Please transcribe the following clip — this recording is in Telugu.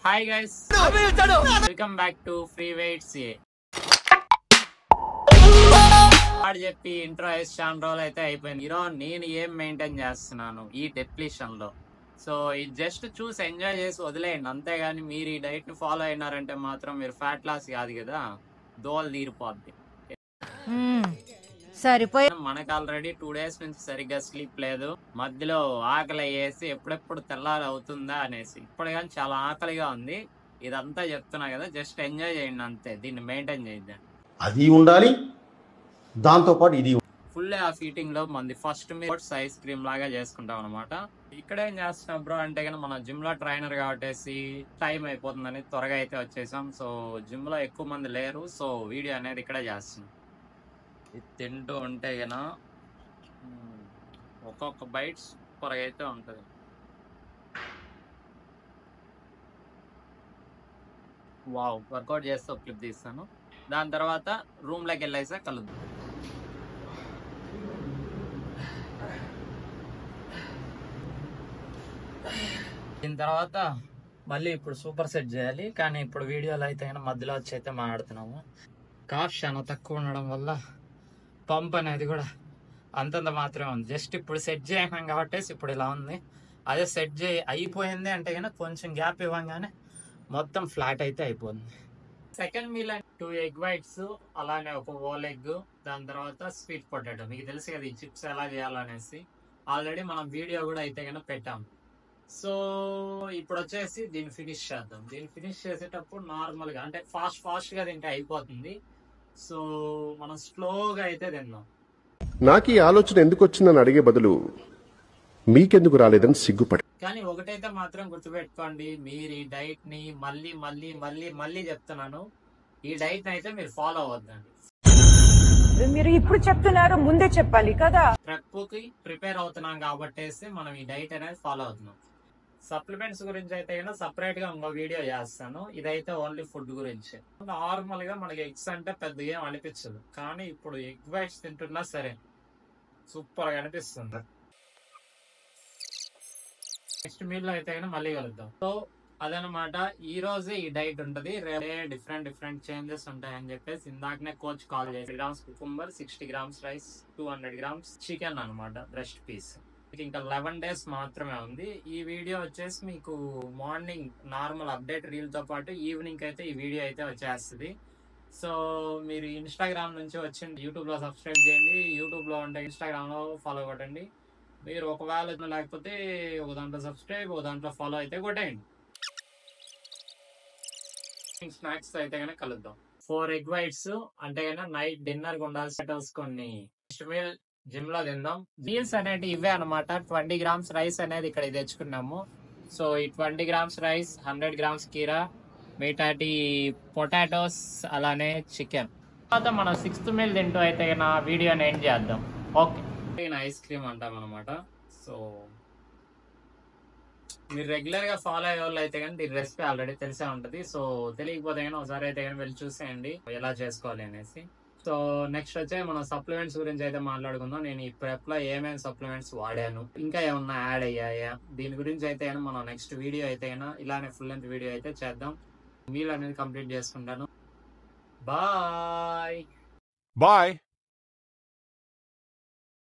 Hi guys, welcome back to free weights. చెప్పి ఇంట్రో వేసి చాలా రోజులు అయితే అయిపోయింది. ఈరోజు నేను ఏం మెయింటైన్ చేస్తున్నాను ఈ డెప్లీషన్ లో, సో ఇది జస్ట్ చూసి ఎంజాయ్ చేసి వదిలేయండి అంతేగాని మీరు ఈ డైట్ ని ఫాలో అయినారంటే మాత్రం మీరు ఫ్యాట్ లాస్ కాదు కదా, దోలు తీరిపోద్ది. సరిపోయి మనకు ఆల్రెడీ 2 days నుంచి సరిగ్గా స్లీప్ లేదు, మధ్యలో ఆకలి వేసి ఎప్పుడెప్పుడు తెల్లారి అవుతుందా అనేసి ఇప్పుడు కానీ చాలా ఆకలిగా ఉంది. ఇదంతా చెప్తున్నా కదా, జస్ట్ ఎంజాయ్ చేయండి అంతే, దీన్ని మెయింటైన్ చేద్దాం. అది ఉండాలి, దాంతో పాటు ఇది ఫుల్ ఆఫ్ ఈటింగ్ లో మంది ఫస్ట్ మీల్స్ ఐస్ క్రీమ్ లాగా చేసుకుంటాం అనమాట. ఇక్కడ ఏం చేస్తున్నాం బ్రో అంటే కనుక మన జిమ్ లో ట్రైనర్ కాబట్టి టైం అయిపోతుందని త్వరగా అయితే వచ్చేసాం. సో జిమ్ లో ఎక్కువ మంది లేరు, సో వీడియో అనేది ఇక్కడే చేస్తున్నాం. ఇది తింటూ ఉంటే కనుక ఒక్కొక్క బైట్స్ త్వరగా అయితే ఉంటుంది. వావ్, వర్కౌట్ చేస్తే ఒక క్లిప్ తీస్తాను, దాని తర్వాత రూమ్ లోకి వెళ్ళేసా కలుద్దాం. దీని తర్వాత మళ్ళీ ఇప్పుడు సూపర్ సెట్ చేయాలి, కానీ ఇప్పుడు వీడియోలో అయితే మధ్యలో వచ్చి అయితే మాట్లాడుతున్నాము. కాఫ్ చాలా తక్కువ ఉండడం వల్ల పంప్ అనేది కూడా అంతంత మాత్రమే ఉంది. జస్ట్ ఇప్పుడు సెట్ చేయడం కాబట్టి ఇప్పుడు ఇలా ఉంది. అదే సెట్ అయిపోయింది అంటే కనుక కొంచెం గ్యాప్ ఇవ్వగానే మొత్తం ఫ్లాట్ అయితే అయిపోతుంది. సెకండ్ మీల్ 2 egg whites, అలానే ఒక హోల్ ఎగ్, దాని తర్వాత స్వీట్ పొటాటో. మీకు తెలుసు కదా ఈ చిప్స్ ఎలా చేయాలనేసి, ఆల్రెడీ మనం వీడియో కూడా అయితే కనుక పెట్టాం. సో ఇప్పుడు వచ్చేసి దీన్ని ఫినిష్ చేద్దాం. దీన్ని ఫినిష్ చేసేటప్పుడు నార్మల్ గా అంటే ఫాస్ట్ గా తింటే అయిపోతుంది. సో మనం స్లోగా అయితే తిందాం. నాకు ఈ ఆలోచన ఎందుకు వచ్చిందని అడిగే బదులు మీకెందుకు రాలేదని సిగ్గుపడి. కానీ ఒకటైతే మాత్రం గుర్తుపెట్టుకోండి, మీరు ఈ డైట్ ని మళ్ళీ మళ్ళీ మళ్ళీ మళ్ళీ చెప్తున్నాను, ఈ డైట్ అయితే మీరు ఫాలో అవ్వద్దండి. మీరు ఇప్పుడు చెప్తున్నారు, ముందే చెప్పాలి కదా. ట్రెక్ కి ప్రిపేర్ అవుతున్నాం కాబట్టి మనం ఈ డైట్ అనేది ఫాలో అవుతున్నాం. సప్లిమెంట్స్ గురించి అయితే సపరేట్ గా ఇంకో వీడియో చేస్తాను. ఇదైతే ఓన్లీ ఫుడ్ గురించి. నార్మల్ గా మనకి ఎగ్స్ అంటే పెద్దగా ఏం అనిపించదు, కానీ ఇప్పుడు ఎగ్ వైట్స్ తింటున్నా సరే సూపర్ గా అనిపిస్తుంది. నెక్స్ట్ మీల్ లో అయితే మళ్ళీ కలుద్దాం. సో అదనమాట, ఈ రోజే ఈ డైట్ ఉంటది, రేపే డిఫరెంట్ చేంజెస్ ఉంటాయని చెప్పేసి ఇందాకనే కోచ్ కాల్ చేసి grams cucumber, 60 grams rice, 200 grams chicken అనమాట, బ్రెస్ట్ పీస్. ఇంకా 11 days మాత్రమే ఉంది. ఈ వీడియో వచ్చేసి మీకు మార్నింగ్ నార్మల్ అప్డేట్ రీల్ తో పాటు ఈవినింగ్ అయితే ఈ వీడియో అయితే వచ్చేస్తుంది. సో మీరు ఇన్స్టాగ్రామ్ నుంచి వచ్చి యూట్యూబ్ లో సబ్స్క్రైబ్ చేయండి, యూట్యూబ్ లో ఉంటే ఇన్స్టాగ్రామ్ లో ఫాలో కొట్టండి. మీరు ఒకవేళ లేకపోతే ఒక దాంట్లో సబ్స్క్రైబ్, ఒక దాంట్లో ఫాలో అయితే కొట్టేయండి. స్నాక్స్ అయితే కనుక కలుద్దాం. 4 egg whites అంటే కనుక నైట్ డిన్నర్ ఉండాల్సిన కొన్ని. నెక్స్ట్ మీల్ జిమ్ లో తిందాం. మీల్స్ అనేవి ఇవే అనమాట. 20 grams రైస్ అనేది ఇక్కడ తెచ్చుకున్నాము. సో ఈ 20 grams రైస్, 100 grams కీరా, మిగతాటి పొటాటోస్, అలానే చికెన్. తర్వాత మనం 6th మీల్ తింటూ అయితే వీడియోని ఎండ్ చేద్దాం. ఓకే, ఐస్ క్రీమ్ అంటాం అనమాట. సో మీరు రెగ్యులర్ గా ఫాలో అయ్యే వాళ్ళు అయితే కానీ దీని రెసిపీ ఆల్రెడీ తెలిసే ఉంటది. సో తెలియకపోతే కానీ ఒకసారి అయితే కానీ వెళ్ళి చూసేయండి ఎలా చేసుకోవాలి అనేసి. సో నెక్స్ట్ వచ్చే మనం సప్లిమెంట్స్ గురించి అయితే మాట్లాడుకుందాం. నేను ఈ ప్రెప్ లో ఏమేమి సప్లిమెంట్స్ వాడాను, ఇంకా ఏమన్నా యాడ్ అయ్యాయా, దీని గురించి అయితే మనం నెక్స్ట్ వీడియో అయితే ఇలానే ఫుల్ లెంత్ వీడియో అయితే చేద్దాం. మీల్ అనేది కంప్లీట్ చేసుకుంటాను. బాయ్.